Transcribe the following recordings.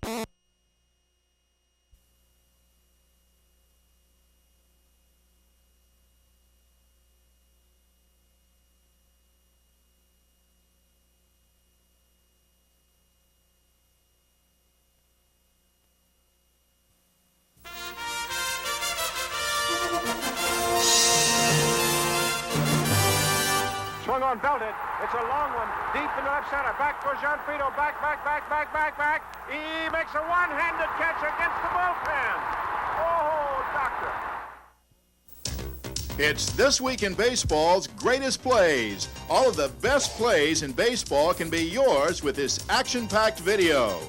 Swung on, belted. It's a long one. Deep in left center. Back for Gianfrido. Back. He makes a one-handed catch against the bullpen. Oh, doctor. It's This Week in Baseball's Greatest Plays. All of the best plays in baseball can be yours with this action-packed video.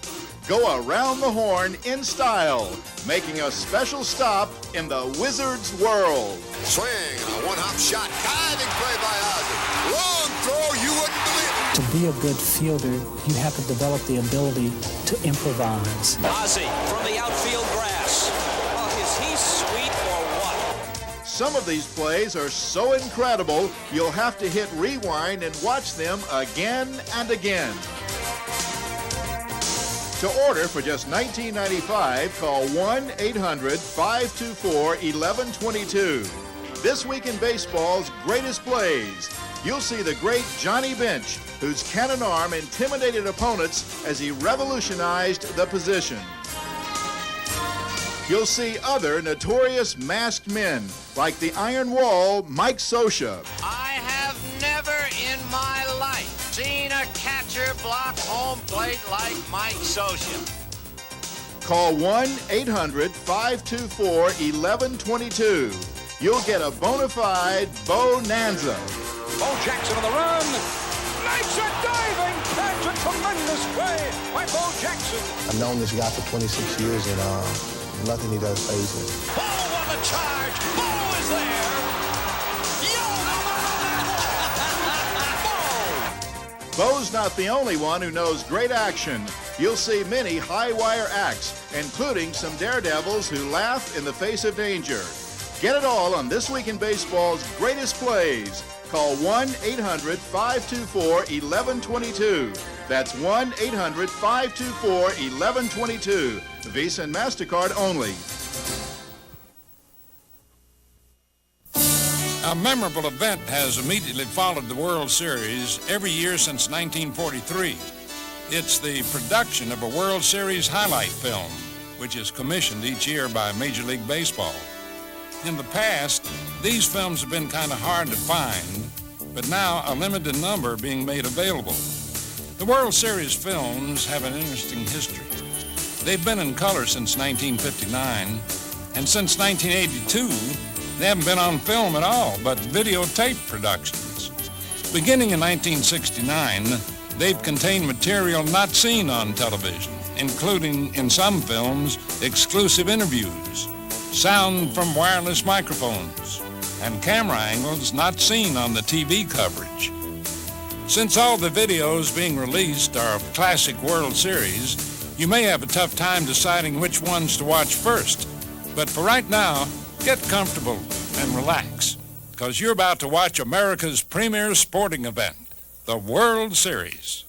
Go around the horn in style, making a special stop in the Wizard's world. Swing, a one-hop shot, diving play by Ozzie. Long throw, you wouldn't believe it. To be a good fielder, you have to develop the ability to improvise. Ozzie from the outfield grass. Oh, is he sweet or what? Some of these plays are so incredible, you'll have to hit rewind and watch them again and again. To order for just $19.95, call 1-800-524-1122. This Week in Baseball's Greatest Plays. You'll see the great Johnny Bench, whose cannon arm intimidated opponents as he revolutionized the position. You'll see other notorious masked men, like the Iron Wall, Mike Scioscia. I have never in my life seen a catcher block home plate like Mike Scioscia. Call 1-800-524-1122. You'll get a bona fide bonanza. Bo Jackson on the run. Makes a diving catch. A tremendous play by Bo Jackson. I've known this guy for 26 years, and nothing he does phases me. Bo on the charge. Bo is there. Bo's not the only one who knows great action. You'll see many high-wire acts, including some daredevils who laugh in the face of danger. Get it all on This Week in Baseball's Greatest Plays. Call 1-800-524-1122. That's 1-800-524-1122. Visa and MasterCard only. A memorable event has immediately followed the World Series every year since 1943. It's the production of a World Series highlight film, which is commissioned each year by Major League Baseball. In the past, these films have been kind of hard to find, but now a limited number are being made available. The World Series films have an interesting history. They've been in color since 1959, and since 1982, they haven't been on film at all, but videotape productions. Beginning in 1969, they've contained material not seen on television, including, in some films, exclusive interviews, sound from wireless microphones, and camera angles not seen on the TV coverage. Since all the videos being released are of classic World Series, you may have a tough time deciding which ones to watch first. But for right now, get comfortable and relax, because you're about to watch America's premier sporting event, the World Series.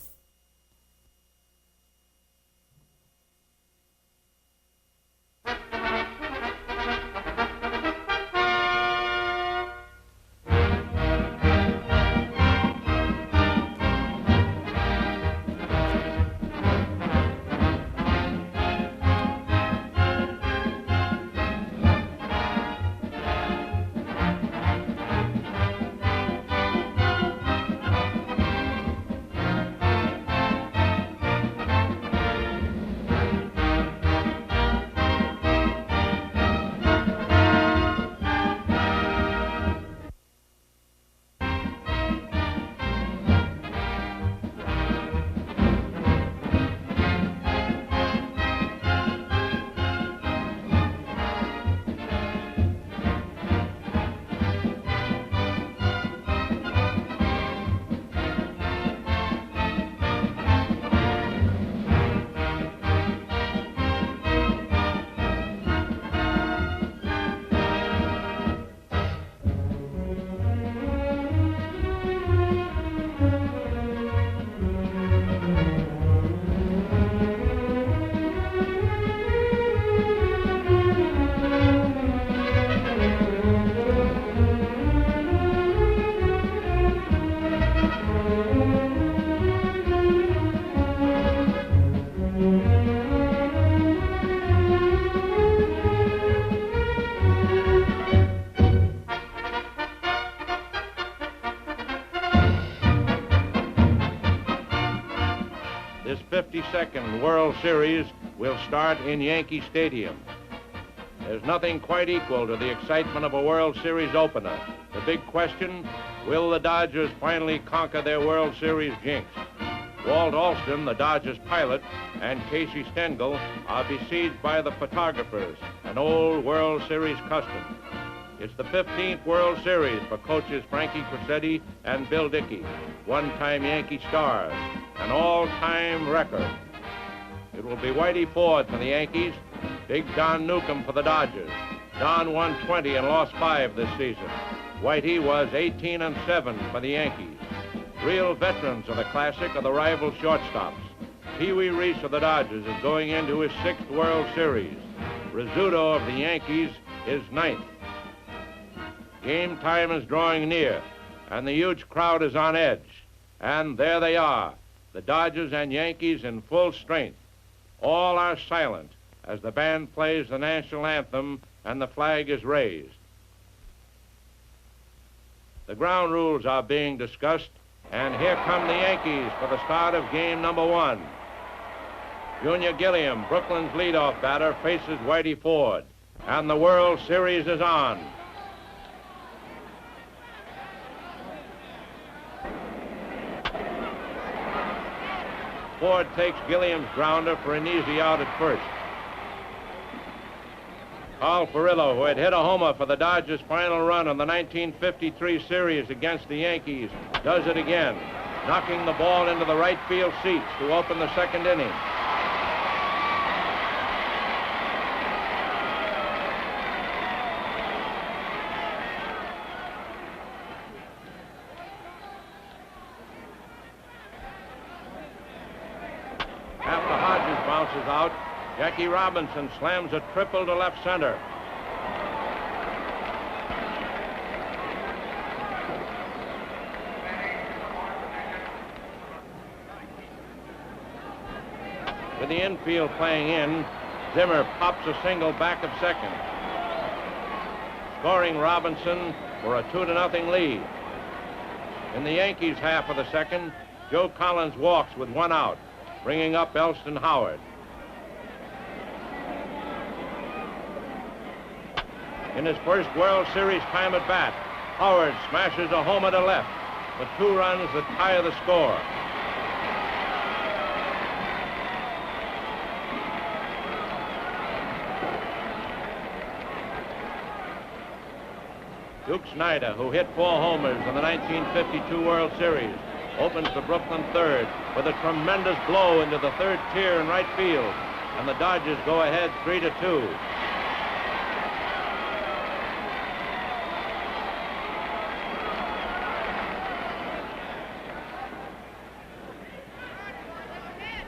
52nd World Series will start in Yankee Stadium. There's nothing quite equal to the excitement of a World Series opener. The big question, will the Dodgers finally conquer their World Series jinx? Walt Alston, the Dodgers pilot, and Casey Stengel are besieged by the photographers, an old World Series custom. It's the 15th World Series for coaches Frankie Crosetti and Bill Dickey, one-time Yankee stars, an all-time record. It will be Whitey Ford for the Yankees, Big Don Newcomb for the Dodgers. Don won 20 and lost 5 this season. Whitey was 18-7 for the Yankees. Real veterans of the Classic are the rival shortstops. Pee Wee Reese of the Dodgers is going into his 6th World Series. Rizzuto of the Yankees is 9th. Game time is drawing near, and the huge crowd is on edge. And there they are, the Dodgers and Yankees in full strength. All are silent as the band plays the national anthem and the flag is raised. The ground rules are being discussed, and here come the Yankees for the start of game number 1. Junior Gilliam, Brooklyn's leadoff batter, faces Whitey Ford, and the World Series is on. Ford takes Gilliam's grounder for an easy out at first. Carl Furillo, who had hit a homer for the Dodgers' final run in the 1953 series against the Yankees, does it again, knocking the ball into the right field seats to open the second inning. After Hodges bounces out, Jackie Robinson slams a triple to left center. With the infield playing in, Zimmer pops a single back of second, scoring Robinson for a 2-0 lead. In the Yankees' half of the second, Joe Collins walks with 1 out, bringing up Elston Howard. In his first World Series time at bat, Howard smashes a homer to left for 2 runs that tie the score. Duke Snyder, who hit 4 homers in the 1952 World Series, opens the Brooklyn third with a tremendous blow into the third tier in right field, and the Dodgers go ahead 3-2.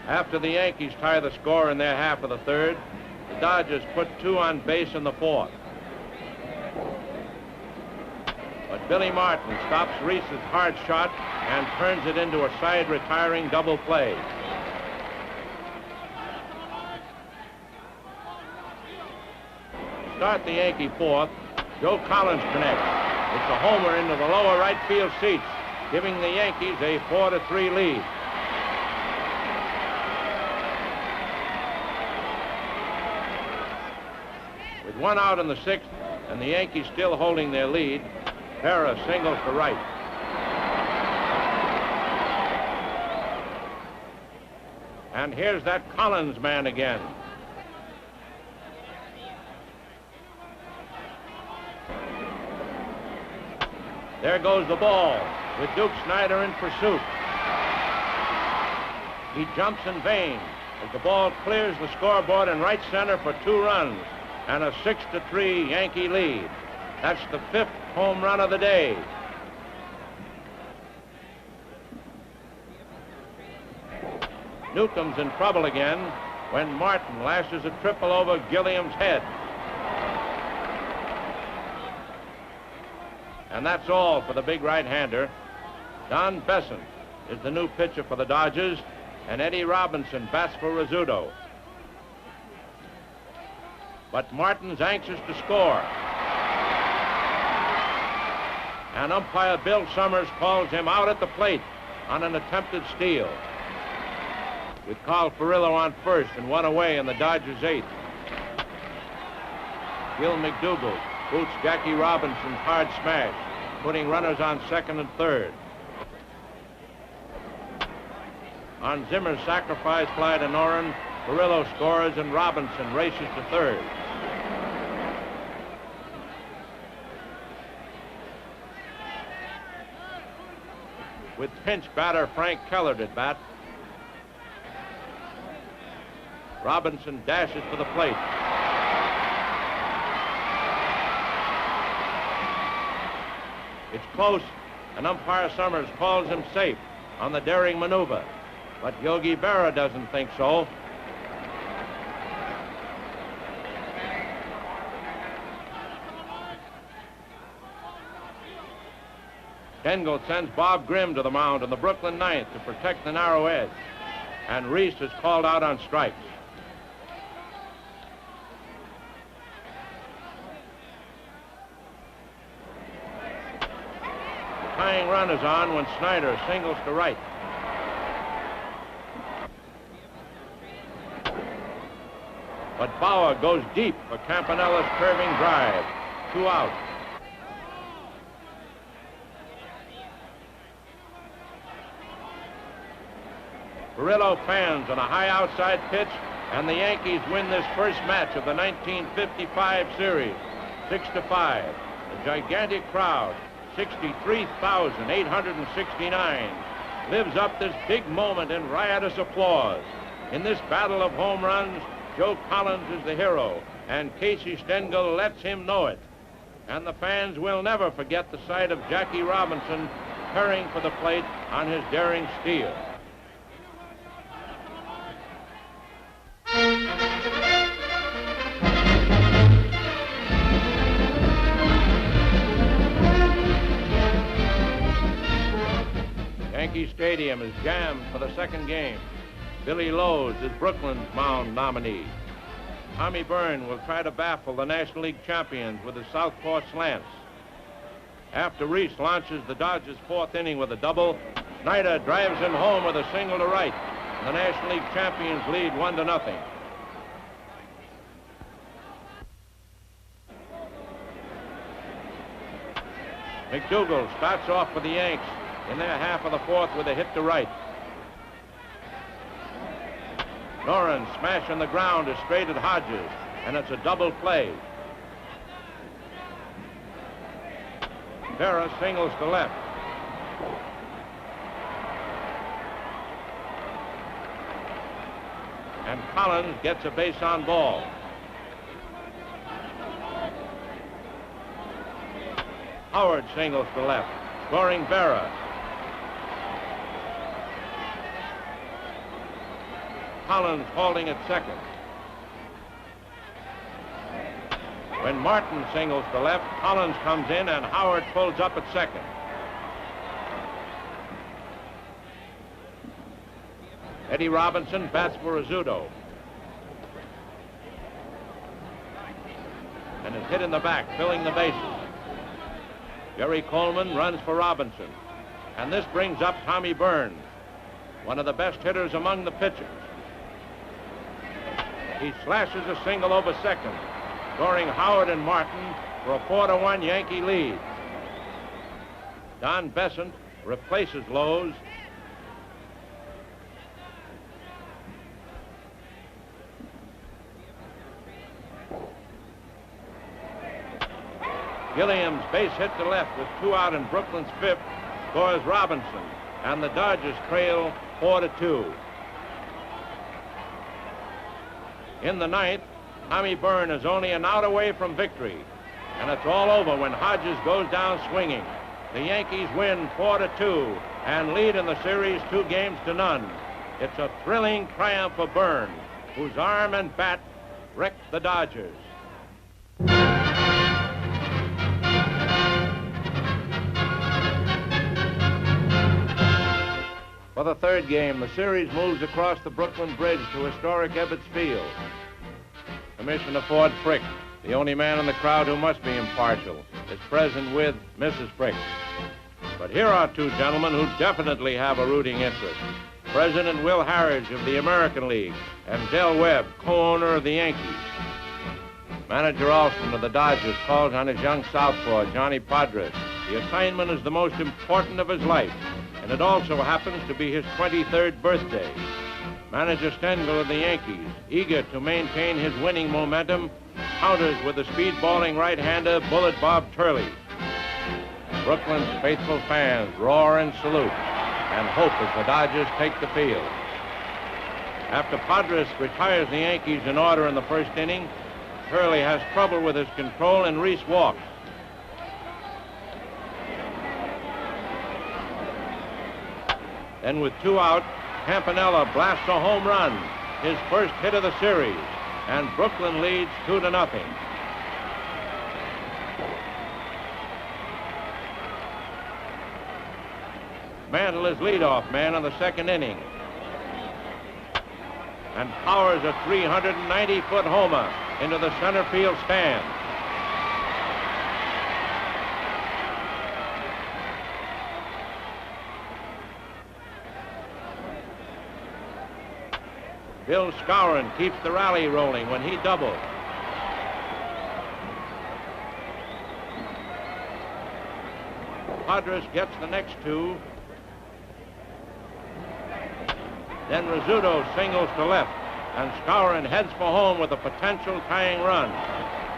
After the Yankees tie the score in their half of the third, the Dodgers put 2 on base in the 4th. But Billy Martin stops Reese's hard shot and turns it into a side retiring double play. To start the Yankee 4th, Joe Collins connects. It's a homer into the lower right field seats, giving the Yankees a 4-3 lead. With 1 out in the 6th and the Yankees still holding their lead, Berra singles to right. And here's that Collins man again. There goes the ball, with Duke Snyder in pursuit. He jumps in vain as the ball clears the scoreboard in right center for 2 runs and a 6-3 Yankee lead. That's the 5th home run of the day. Newcomb's in trouble again when Martin lashes a triple over Gilliam's head. And that's all for the big right-hander. Don Besson is the new pitcher for the Dodgers, and Eddie Robinson bats for Rizzuto. But Martin's anxious to score. And umpire Bill Summers calls him out at the plate on an attempted steal. with Carl Furillo on first and one away in the Dodgers' eighth. Gil McDougall boots Jackie Robinson's hard smash, putting runners on second and third. On Zimmer's sacrifice fly to Noren, Furillo scores and Robinson races to third. With pinch batter Frank Kellert at bat, Robinson dashes for the plate. It's close, and umpire Summers calls him safe on the daring maneuver, but Yogi Berra doesn't think so. Stengel sends Bob Grimm to the mound in the Brooklyn ninth to protect the narrow edge, and Reese is called out on strikes. The tying run is on when Snyder singles to right. But Bauer goes deep for Campanella's curving drive. 2 out. Furillo fans on a high outside pitch, and the Yankees win this first match of the 1955 series, 6-5. The gigantic crowd, 63,869, lives up this big moment in riotous applause. In this battle of home runs, Joe Collins is the hero, and Casey Stengel lets him know it. And the fans will never forget the sight of Jackie Robinson tearing for the plate on his daring steal. Yankee Stadium is jammed for the second game. Billy Lowe's is Brooklyn's mound nominee. Tommy Byrne will try to baffle the National League champions with his southpaw slants. After Reese launches the Dodgers' fourth inning with a double, Snyder drives him home with a single to right. The National League champions lead 1-0. McDougall starts off for the Yanks in their half of the fourth with a hit to right. Noren smash on the ground is straight at Hodges, and it's a double play. Berra singles to left. And Collins gets a base on ball. Howard singles to left, scoring Berra. Collins holding at second. When Martin singles to left, Collins comes in and Howard pulls up at second. Eddie Robinson bats for Rizzuto. And is hit in the back, filling the bases. Jerry Coleman runs for Robinson. And this brings up Tommy Byrne, one of the best hitters among the pitchers. He slashes a single over second, scoring Howard and Martin for a 4-1 Yankee lead. Don Besant replaces Lowe's. Gilliam's base hit to left with 2 out in Brooklyn's fifth scores Robinson, and the Dodgers trail 4-2. In the ninth, Tommy Byrne is only an out away from victory, and it's all over when Hodges goes down swinging. The Yankees win 4-2 and lead in the series 2-0. It's a thrilling triumph for Byrne, whose arm and bat wrecked the Dodgers. For the third game, the series moves across the Brooklyn Bridge to historic Ebbets Field. Commissioner Ford Frick, the only man in the crowd who must be impartial, is present with Mrs. Frick. But here are two gentlemen who definitely have a rooting interest. President Will Harridge of the American League, and Del Webb, co-owner of the Yankees. Manager Alston of the Dodgers calls on his young southpaw, Johnny Podres. The assignment is the most important of his life, and it also happens to be his 23rd birthday. Manager Stengel of the Yankees, eager to maintain his winning momentum, counters with the speed-balling right-hander Bullet Bob Turley. Brooklyn's faithful fans roar in salute and hope as the Dodgers take the field. After Podres retires the Yankees in order in the first inning, Turley has trouble with his control and Reese walks. Then with 2 out, Campanella blasts a home run, his first hit of the series, and Brooklyn leads 2-0. Mantle is leadoff man in the second inning and powers a 390-foot homer into the center field stand. Bill Skowron keeps the rally rolling when he doubles. Podres gets the next 2. Then Rizzuto singles to left, and Skowron heads for home with a potential tying run.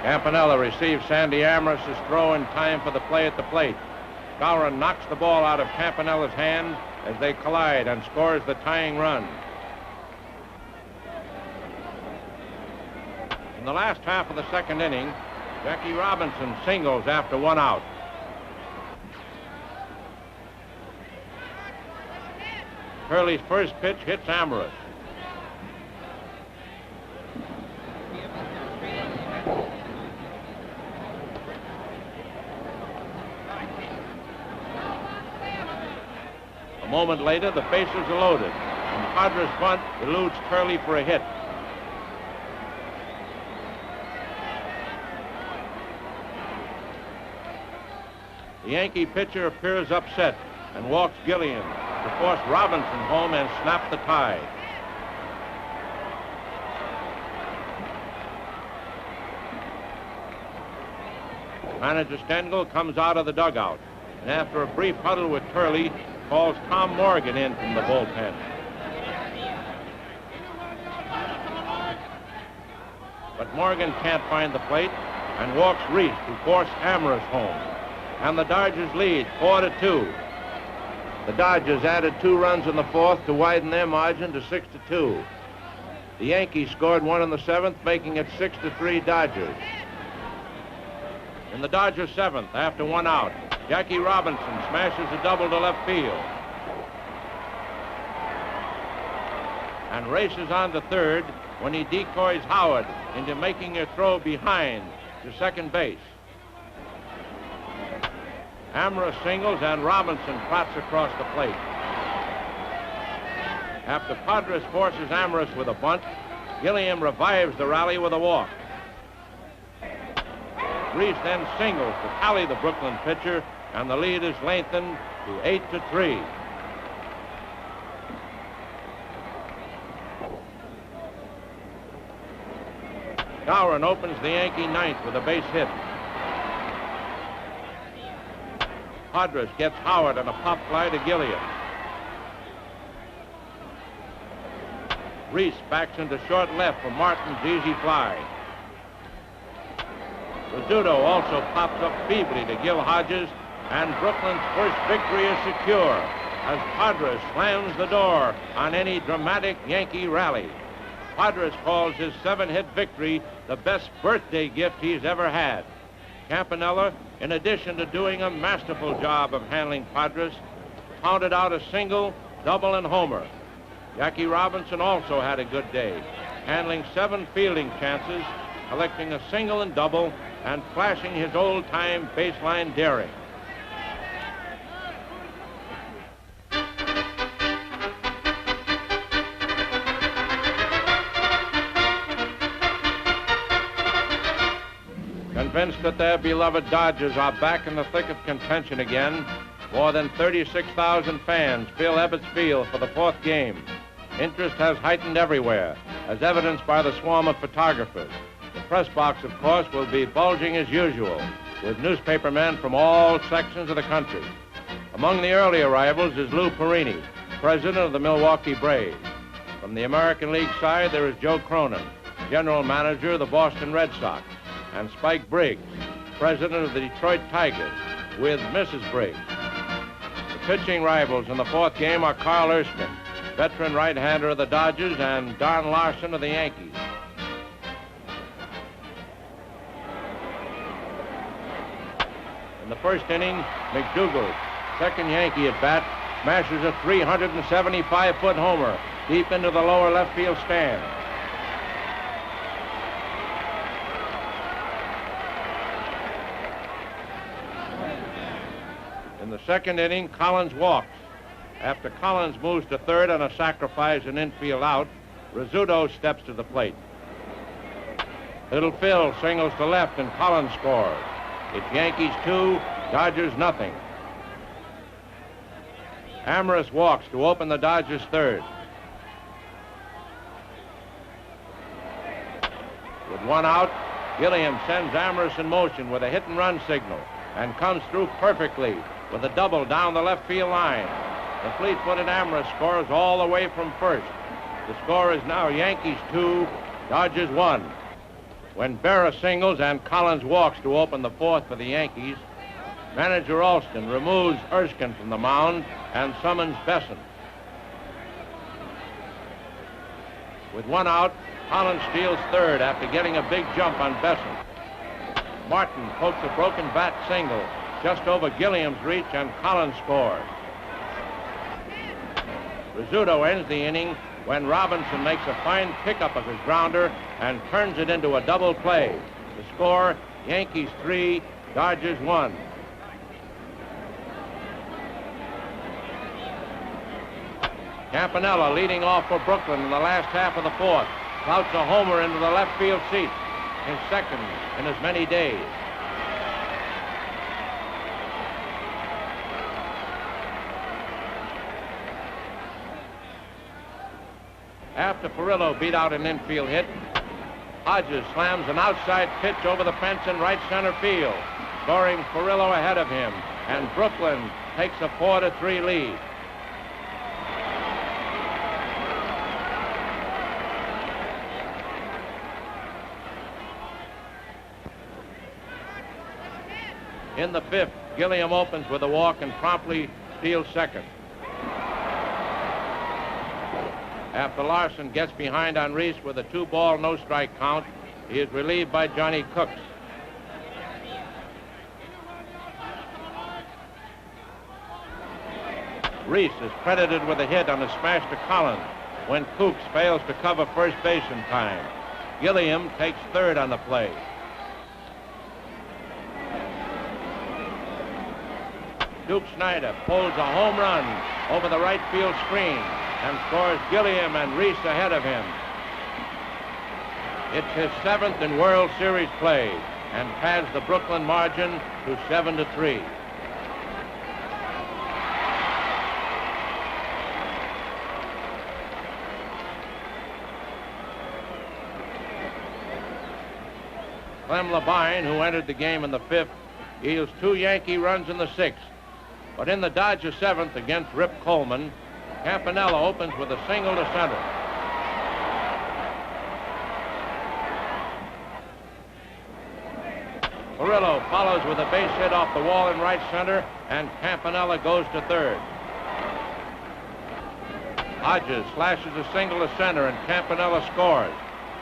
Campanella receives Sandy Amoros's throw in time for the play at the plate. Skowron knocks the ball out of Campanella's hand as they collide and scores the tying run. In the last half of the second inning, Jackie Robinson singles after 1 out. Turley's first pitch hits Amoros. A moment later, the bases are loaded, and Podres' bunt eludes Turley for a hit. The Yankee pitcher appears upset and walks Gilliam to force Robinson home and snap the tie. Manager Stengel comes out of the dugout, and after a brief huddle with Turley, calls Tom Morgan in from the bullpen. But Morgan can't find the plate and walks Reese to force Amoros home. And the Dodgers lead 4-2. The Dodgers added 2 runs in the 4th to widen their margin to 6-2. The Yankees scored 1 in the 7th, making it 6-3 Dodgers. In the Dodgers' 7th, after 1 out, Jackie Robinson smashes a double to left field and races on to third when he decoys Howard into making a throw behind to second base. Amoros singles and Robinson trots across the plate. After Podres forces Amoros with a bunt, Gilliam revives the rally with a walk. Reese then singles to tally the Brooklyn pitcher, and the lead is lengthened to 8-3. Skowron opens the Yankee 9th with a base hit. Podres gets Howard on a pop fly to Gilliam. Reese backs into short left for Martin's easy fly. Rizzuto also pops up feebly to Gil Hodges, and Brooklyn's first victory is secure as Podres slams the door on any dramatic Yankee rally. Podres calls his 7-hit victory the best birthday gift he's ever had. Campanella, in addition to doing a masterful job of handling Podres, pounded out a single, double, and homer. Jackie Robinson also had a good day, handling 7 fielding chances, collecting a single and double, and flashing his old-time baseline daring. Convinced that their beloved Dodgers are back in the thick of contention again, More than 36,000 fans fill Ebbets Field for the fourth game. Interest has heightened everywhere, as evidenced by the swarm of photographers. The press box, of course, will be bulging as usual, with newspapermen from all sections of the country. Among the early arrivals is Lou Perini, president of the Milwaukee Braves. From the American League side, there is Joe Cronin, general manager of the Boston Red Sox, and Spike Briggs, president of the Detroit Tigers, with Mrs. Briggs. The pitching rivals in the fourth game are Carl Erskine, veteran right-hander of the Dodgers, and Don Larson of the Yankees. In the first inning, McDougal, second Yankee at bat, smashes a 375-foot homer deep into the lower left field stand. In the second inning, Collins walks. After Collins moves to third on a sacrifice and infield out, Rizzuto steps to the plate. Little Phil singles to left and Collins scores. It's Yankees 2, Dodgers nothing. Amorous walks to open the Dodgers third. With one out, Gilliam sends Amorous in motion with a hit-and-run signal and comes through perfectly with a double down the left field line. The fleet-footed Amorous scores all the way from first. The score is now Yankees 2, Dodgers 1. When Berra singles and Collins walks to open the fourth for the Yankees, manager Alston removes Erskine from the mound and summons Besson. With one out, Collins steals third after getting a big jump on Besson. Martin pokes a broken bat single just over Gilliam's reach, and Collins scores. Rizzuto ends the inning when Robinson makes a fine pickup of his grounder and turns it into a double play. The score, Yankees 3, Dodgers 1. Campanella leading off for Brooklyn in the last half of the fourth. Clouts a homer into the left field seat, his second in as many days. After Perillo beat out an infield hit, Hodges slams an outside pitch over the fence in right center field, scoring Perillo ahead of him, and Brooklyn takes a 4-3 lead. In the fifth, Gilliam opens with a walk and promptly steals second. After Larson gets behind on Reese with a 2-ball, no-strike count, he is relieved by Johnny Cooks. Reese is credited with a hit on a smash to Collins when Cooks fails to cover first base in time. Gilliam takes third on the play. Duke Snyder pulls a home run over the right field screen and scores Gilliam and Reese ahead of him. It's his 7th in World Series play and pads the Brooklyn margin to 7-3. Clem Labine, who entered the game in the 5th, yields 2 Yankee runs in the 6th. But in the Dodger 7th against Rip Coleman, Campanella opens with a single to center. Perillo follows with a base hit off the wall in right center, and Campanella goes to third. Hodges slashes a single to center, and Campanella scores.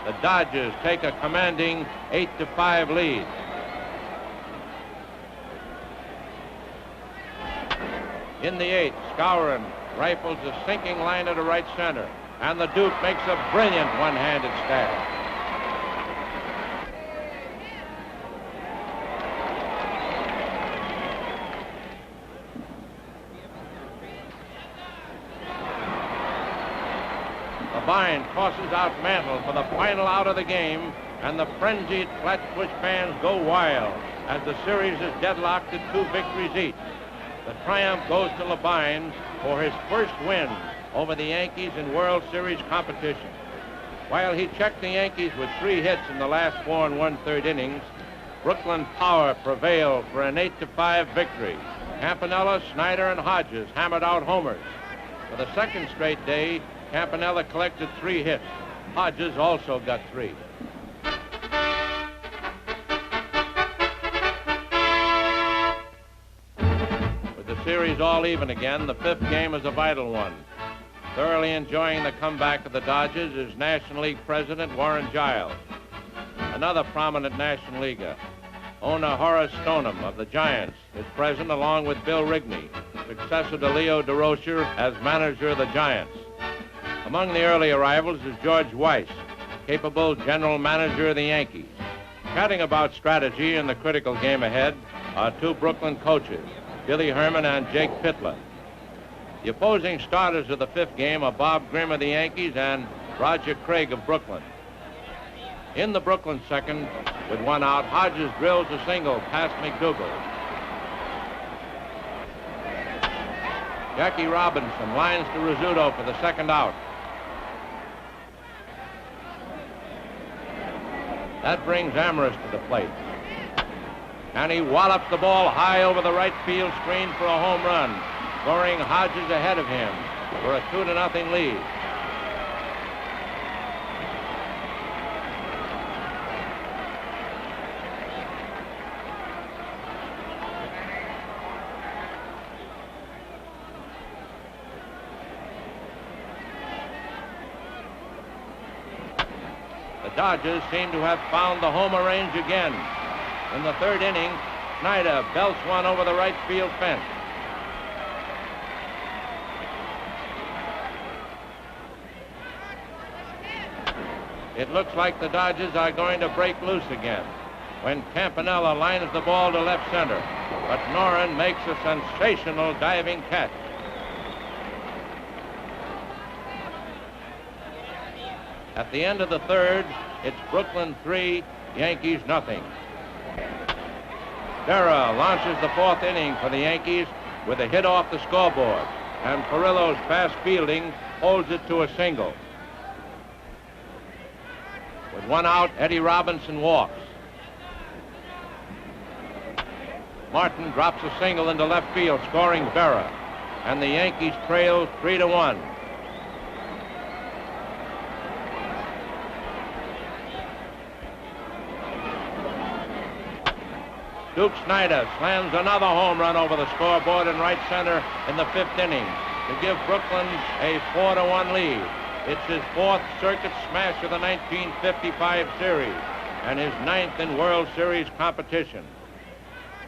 The Dodgers take a commanding 8-5 lead. In the 8th, Skowron rifles a sinking liner to right center, and the Duke makes a brilliant one-handed stab. Labine tosses out Mantle for the final out of the game, and the frenzied Flatbush fans go wild as the series is deadlocked at 2 victories each. The triumph goes to Labine for his first win over the Yankees in World Series competition. While he checked the Yankees with 3 hits in the last 4 1/3 innings, Brooklyn power prevailed for an 8-5 victory. Campanella, Snyder, and Hodges hammered out homers. For the second straight day, Campanella collected 3 hits. Hodges also got 3. With the series all even again, the 5th game is a vital one. Thoroughly enjoying the comeback of the Dodgers is National League President Warren Giles. Another prominent National Leaguer, owner Horace Stoneham of the Giants, is present along with Bill Rigney, successor to Leo DeRocher as manager of the Giants. Among the early arrivals is George Weiss, capable general manager of the Yankees. Chatting about strategy in the critical game ahead are 2 Brooklyn coaches, Billy Herman and Jake Pitler. The opposing starters of the 5th game are Bob Grimm of the Yankees and Roger Craig of Brooklyn. In the Brooklyn second, with 1 out, Hodges drills a single past McDougal. Jackie Robinson lines to Rizzuto for the 2nd out. That brings Amherst to the plate. And he wallops the ball high over the right field screen for a home run, scoring Hodges ahead of him for a 2-0 lead. The Dodgers seem to have found the homer range again. In the 3rd inning, Snyder belts one over the right field fence. It looks like the Dodgers are going to break loose again when Campanella lines the ball to left center, but Noren makes a sensational diving catch. At the end of the 3rd, it's Brooklyn 3, Yankees nothing. Berra launches the 4th inning for the Yankees with a hit off the scoreboard, and Perillo's fast fielding holds it to a single. With 1 out, Eddie Robinson walks. Martin drops a single into left field, scoring Berra, and the Yankees trail 3-1. Duke Snyder slams another home run over the scoreboard in right center in the 5th inning to give Brooklyn a 4-1 lead. It's his 4th circuit smash of the 1955 series and his 9th in World Series competition.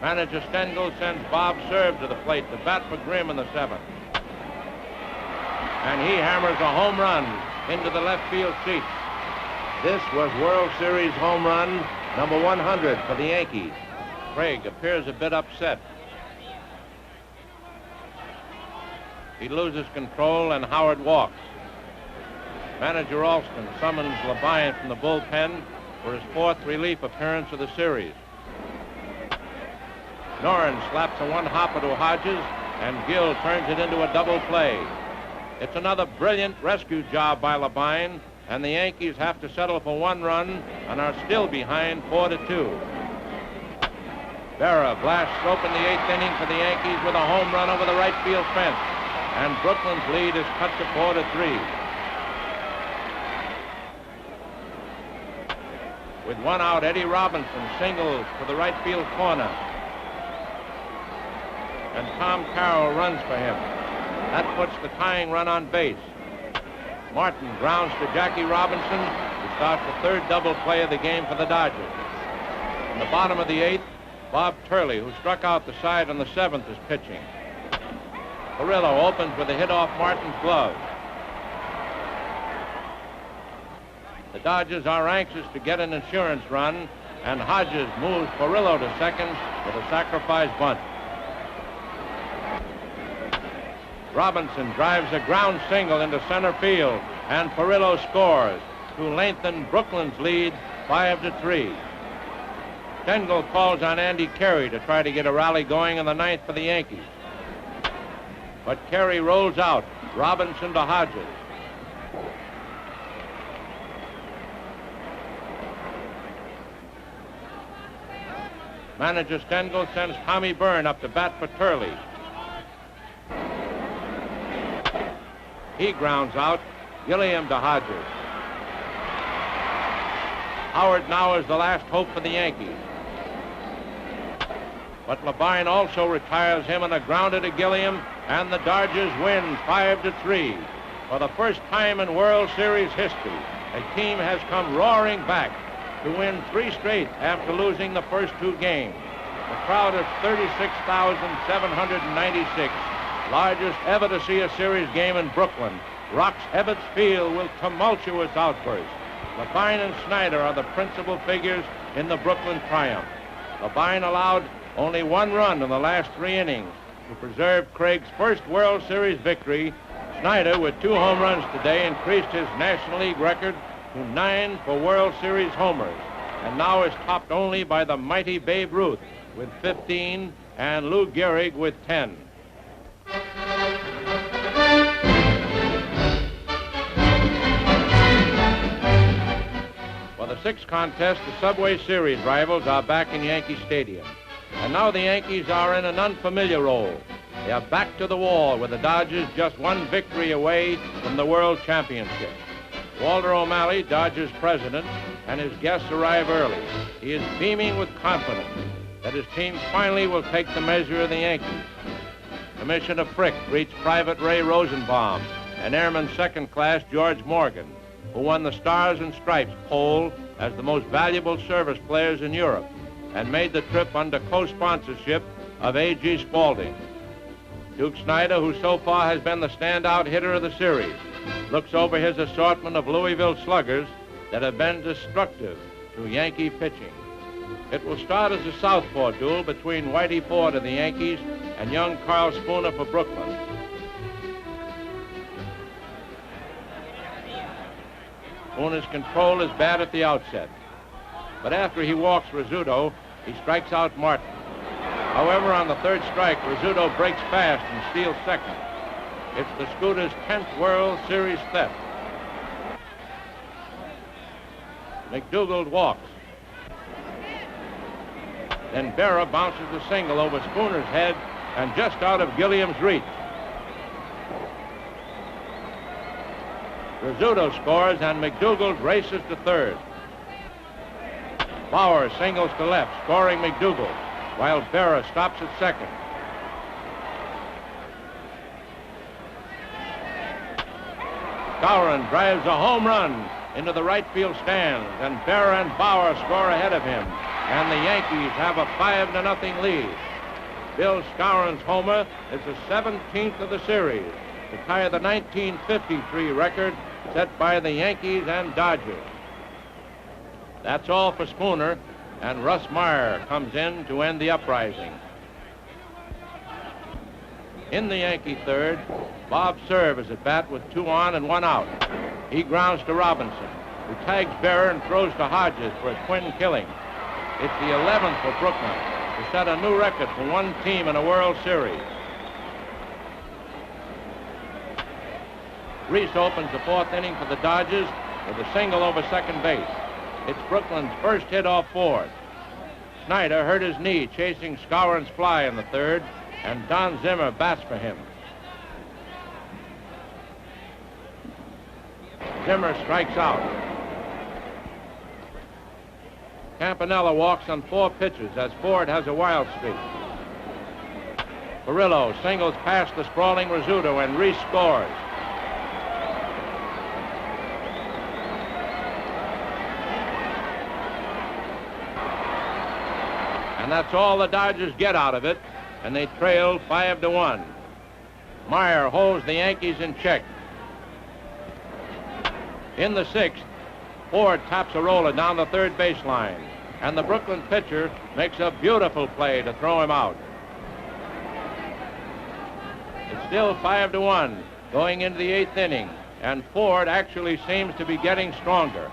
Manager Stengel sends Bob Serb to the plate to bat for Grimm in the 7th. And he hammers a home run into the left field seats. This was World Series home run number 100 for the Yankees. Craig appears a bit upset. He loses control and Howard walks. Manager Alston summons Labine from the bullpen for his 4th relief appearance of the series. Noren slaps a 1-hopper to Hodges, and Gill turns it into a double play. It's another brilliant rescue job by Labine, and the Yankees have to settle for 1 run and are still behind 4-2. Berra blasts open the 8th inning for the Yankees with a home run over the right field fence, and Brooklyn's lead is cut to 4-3. With 1 out, Eddie Robinson singles to the right field corner, and Tom Carroll runs for him. That puts the tying run on base. Martin grounds to Jackie Robinson to start the 3rd double play of the game for the Dodgers. In the bottom of the 8th, Bob Turley, who struck out the side on the 7th, is pitching. Perillo opens with a hit off Martin's glove. The Dodgers are anxious to get an insurance run, and Hodges moves Perillo to second with a sacrifice bunt. Robinson drives a ground single into center field, and Perillo scores to lengthen Brooklyn's lead 5-3. Stengel calls on Andy Carey to try to get a rally going in the 9th for the Yankees. but Carey rolls out. Robinson to Hodges. Manager Stengel sends Tommy Byrne up to bat for Turley. He grounds out. Gilliam to Hodges. Howard now is the last hope for the Yankees. But Labine also retires him on a grounder to Gilliam, and the Dodgers win 5-3. For the first time in World Series history, a team has come roaring back to win 3 straight after losing the first 2 games. The crowd of 36,796, largest ever to see a series game in Brooklyn, rocks Ebbets Field with tumultuous outbursts. Labine and Snyder are the principal figures in the Brooklyn triumph. Labine allowed only 1 run in the last 3 innings to preserve Craig's first World Series victory. Snyder, with 2 home runs today, increased his National League record to 9 for World Series homers, and now is topped only by the mighty Babe Ruth with 15 and Lou Gehrig with 10. For the 6th contest, the Subway Series rivals are back in Yankee Stadium. And now the Yankees are in an unfamiliar role. They are back to the wall with the Dodgers just 1 victory away from the World Championship. Walter O'Malley, Dodgers president, and his guests arrive early. He is beaming with confidence that his team finally will take the measure of the Yankees. Commissioner Frick greets Private Ray Rosenbaum and Airman Second Class George Morgan, who won the Stars and Stripes poll as the most valuable service players in Europe and made the trip under co-sponsorship of A.G. Spaulding. Duke Snyder, who so far has been the standout hitter of the series, looks over his assortment of Louisville sluggers that have been destructive to Yankee pitching. It will start as a southpaw duel between Whitey Ford of the Yankees and young Carl Spooner for Brooklyn. Spooner's control is bad at the outset, but after he walks Rizzuto, he strikes out Martin. However, on the 3rd strike, Rizzuto breaks fast and steals second. It's the Scooter's 10th World Series theft. McDougald walks. Then Berra bounces the single over Spooner's head and just out of Gilliam's reach. Rizzuto scores and McDougald races to 3rd. Bauer singles to left, scoring McDougald, while Berra stops at 2nd. Skowron drives a home run into the right field stands, and Berra and Bauer score ahead of him, and the Yankees have a 5-0 lead. Bill Skowron's homer is the 17th of the series to tie the 1953 record set by the Yankees and Dodgers. That's all for Spooner, and Russ Meyer comes in to end the uprising. In the Yankee 3rd, Bob Cerv is at bat with 2 on and 1 out. He grounds to Robinson, who tags Berra and throws to Hodges for a twin killing. It's the 11th for Brooklyn to set a new record for one team in a World Series. Reese opens the 4th inning for the Dodgers with a single over second base. It's Brooklyn's first hit off Ford. Snyder hurt his knee chasing Skowron's fly in the 3rd, and Don Zimmer bats for him. Zimmer strikes out. Campanella walks on 4 pitches as Ford has a wild streak. Perillo singles past the sprawling Rizzuto, and Reese scores. And that's all the Dodgers get out of it, and they trail 5-1. Meyer holds the Yankees in check. In the 6th, Ford taps a roller down the 3rd baseline, and the Brooklyn pitcher makes a beautiful play to throw him out. It's still 5-1 going into the 8th inning, and Ford actually seems to be getting stronger.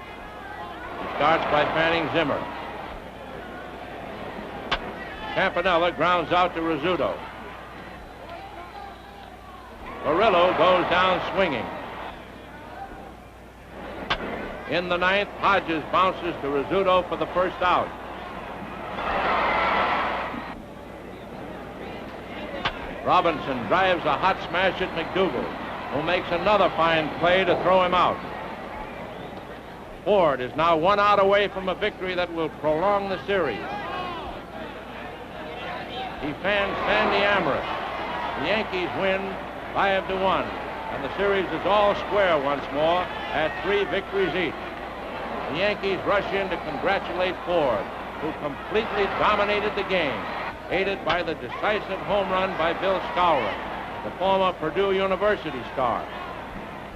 He starts by fanning Zimmer. Campanella grounds out to Rizzuto. Murillo goes down swinging. In the ninth, Hodges bounces to Rizzuto for the first out. Robinson drives a hot smash at McDougal, who makes another fine play to throw him out. Ford is now 1 out away from a victory that will prolong the series. He fans Sandy Amherst. The Yankees win 5-1, and the series is all square once more at 3 victories each. The Yankees rush in to congratulate Ford, who completely dominated the game, aided by the decisive home run by Bill Skowron, the former Purdue University star.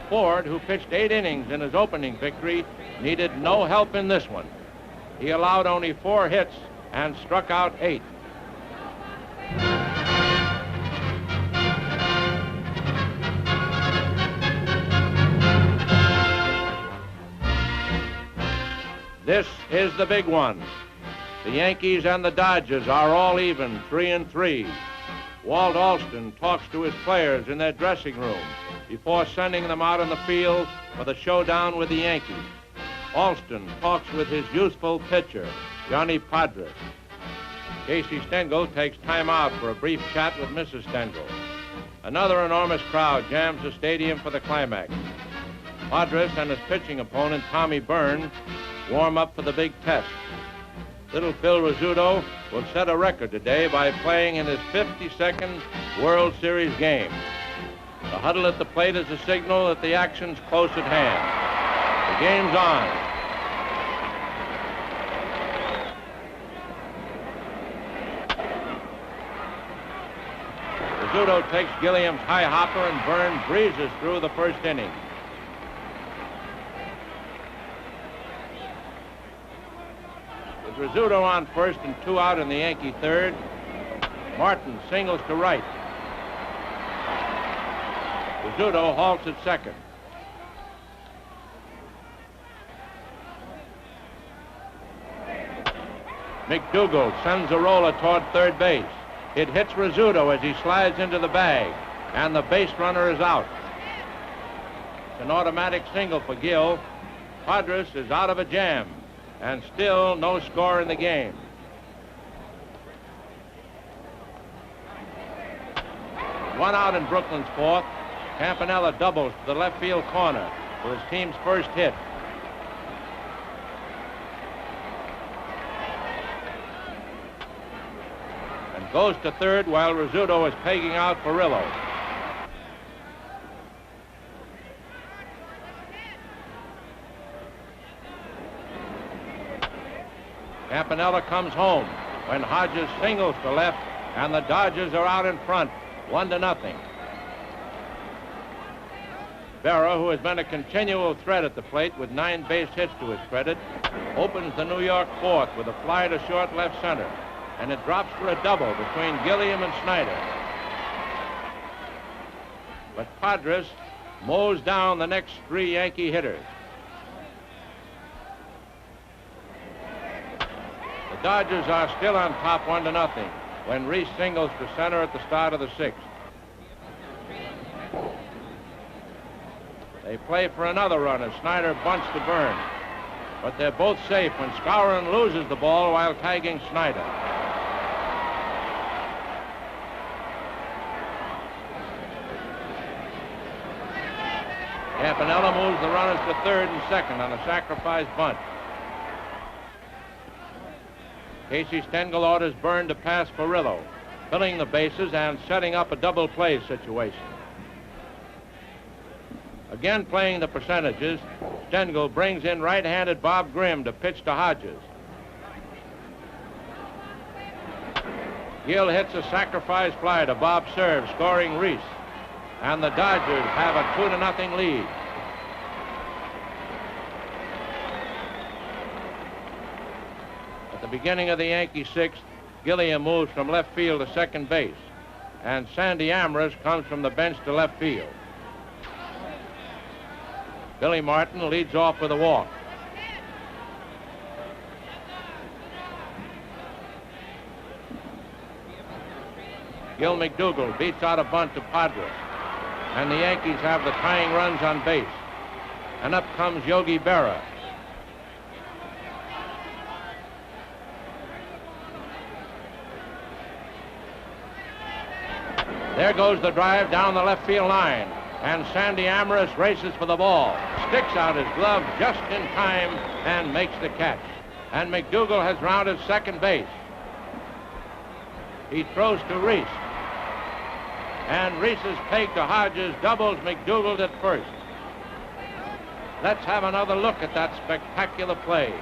Ford, who pitched 8 innings in his opening victory, needed no help in this one. He allowed only 4 hits and struck out 8. This is the big one. The Yankees and the Dodgers are all even, 3-3. Walt Alston talks to his players in their dressing room before sending them out on the field for the showdown with the Yankees. Alston talks with his youthful pitcher, Johnny Padres. Casey Stengel takes time out for a brief chat with Mrs. Stengel. Another enormous crowd jams the stadium for the climax. Padres and his pitching opponent, Tommy Byrne, warm up for the big test. Little Phil Rizzuto will set a record today by playing in his 52nd World Series game. The huddle at the plate is a signal that the action's close at hand. The game's on. Rizzuto takes Gilliam's high hopper and Byrne breezes through the first inning. With Rizzuto on first and 2 out in the Yankee third, Martin singles to right. Rizzuto halts at second. McDougal sends a roller toward third base. It hits Rizzuto as he slides into the bag, and the base runner is out. It's an automatic single for Gill. Padres is out of a jam, and still no score in the game. One out in Brooklyn's fourth. Campanella doubles to the left field corner for his team's first hit. And goes to third while Rizzuto is pegging out Furillo. Campanella comes home when Hodges singles to left, and the Dodgers are out in front, 1-0. Berra, who has been a continual threat at the plate with 9 base hits to his credit, opens the New York fourth with a fly to short left center, and it drops for a double between Gilliam and Snyder. But Padres mows down the next 3 Yankee hitters. The Dodgers are still on top 1-0 when Reese singles to center at the start of the 6th. They play for another run as Snyder bunts to Byrne, but they're both safe when Skowron loses the ball while tagging Snyder. Campanella moves the runners to third and second on a sacrifice bunt. Casey Stengel orders Byrne to pass Furillo, filling the bases and setting up a double play situation. Again playing the percentages, Stengel brings in right-handed Bob Grimm to pitch to Hodges. Gill hits a sacrifice fly to Bob Serve, scoring Reese, and the Dodgers have a 2-0 lead. At the beginning of the Yankee 6th, Gilliam moves from left field to second base, and Sandy Amherst comes from the bench to left field. Billy Martin leads off with a walk. Gil McDougal beats out a bunt to Padres. and the Yankees have the tying runs on base. And up comes Yogi Berra. There goes the drive down the left field line, and Sandy Amorous races for the ball, sticks out his glove just in time and makes the catch. And McDougal has rounded second base. He throws to Reese, and Reese's peg to Hodges doubles McDougal at first. Let's have another look at that spectacular play.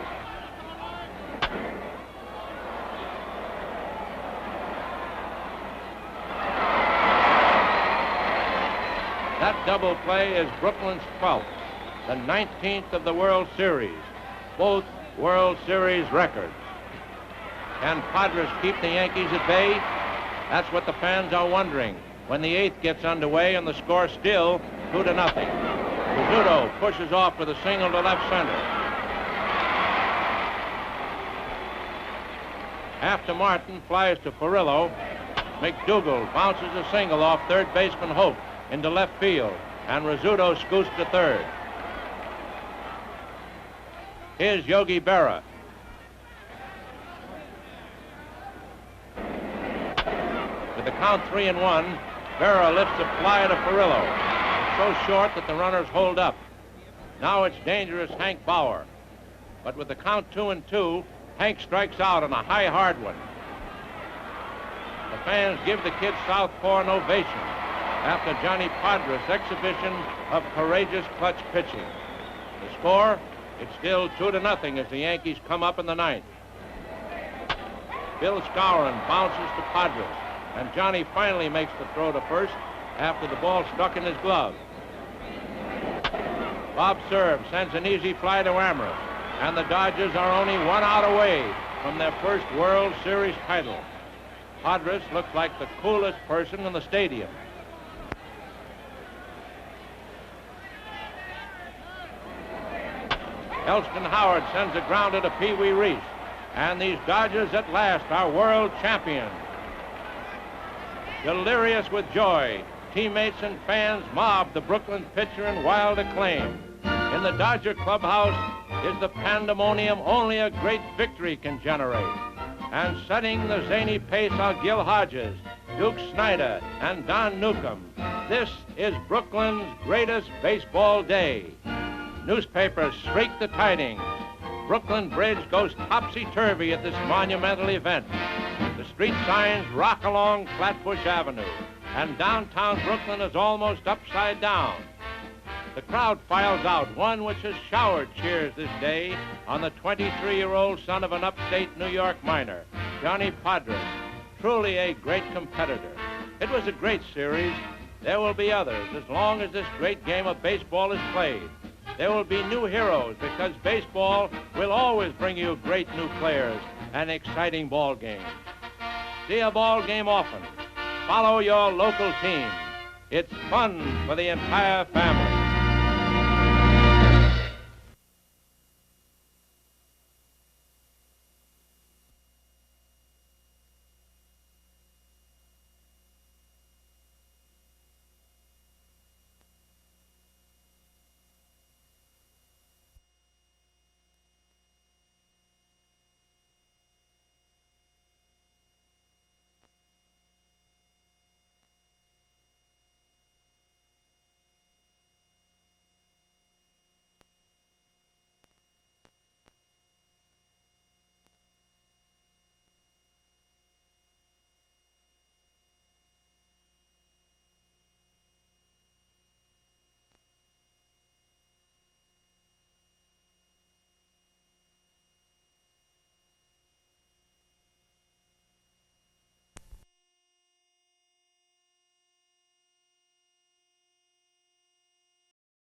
That double play is Brooklyn's 12th, the 19th of the World Series, both World Series records. Can Padres keep the Yankees at bay? That's what the fans are wondering when the 8th gets underway and the score still 2-0. Rizzuto pushes off with a single to left center. After Martin flies to Perillo, McDougal bounces a single off third baseman Hope into left field, and Rizzuto scoots to third. Here's Yogi Berra. With the count 3-1, Berra lifts a fly to Perillo. It's so short that the runners hold up. Now it's dangerous Hank Bauer. But with the count 2-2, Hank strikes out on a high hard one. The fans give the kid southpaw an ovation after Johnny Padres' exhibition of courageous clutch pitching. The score, it's still 2-0 as the Yankees come up in the 9th. Bill Skowron bounces to Padres, and Johnny finally makes the throw to first after the ball stuck in his glove. Bob Serve sends an easy fly to Amorous, and the Dodgers are only 1 out away from their first World Series title. Padres looks like the coolest person in the stadium. Elston Howard sends a grounder to Pee Wee Reese, and these Dodgers at last are world champions. Delirious with joy, teammates and fans mob the Brooklyn pitcher in wild acclaim. In the Dodger clubhouse is the pandemonium only a great victory can generate. And setting the zany pace are Gil Hodges, Duke Snyder, and Don Newcomb. This is Brooklyn's greatest baseball day. Newspapers shriek the tidings. Brooklyn Bridge goes topsy-turvy at this monumental event. The street signs rock along Flatbush Avenue, and downtown Brooklyn is almost upside down. The crowd files out, one which has showered cheers this day on the 23-year-old son of an upstate New York miner, Johnny Padres, truly a great competitor. It was a great series. There will be others as long as this great game of baseball is played. There will be new heroes because baseball will always bring you great new players and exciting ball games. See a ball game often. Follow your local team. It's fun for the entire family.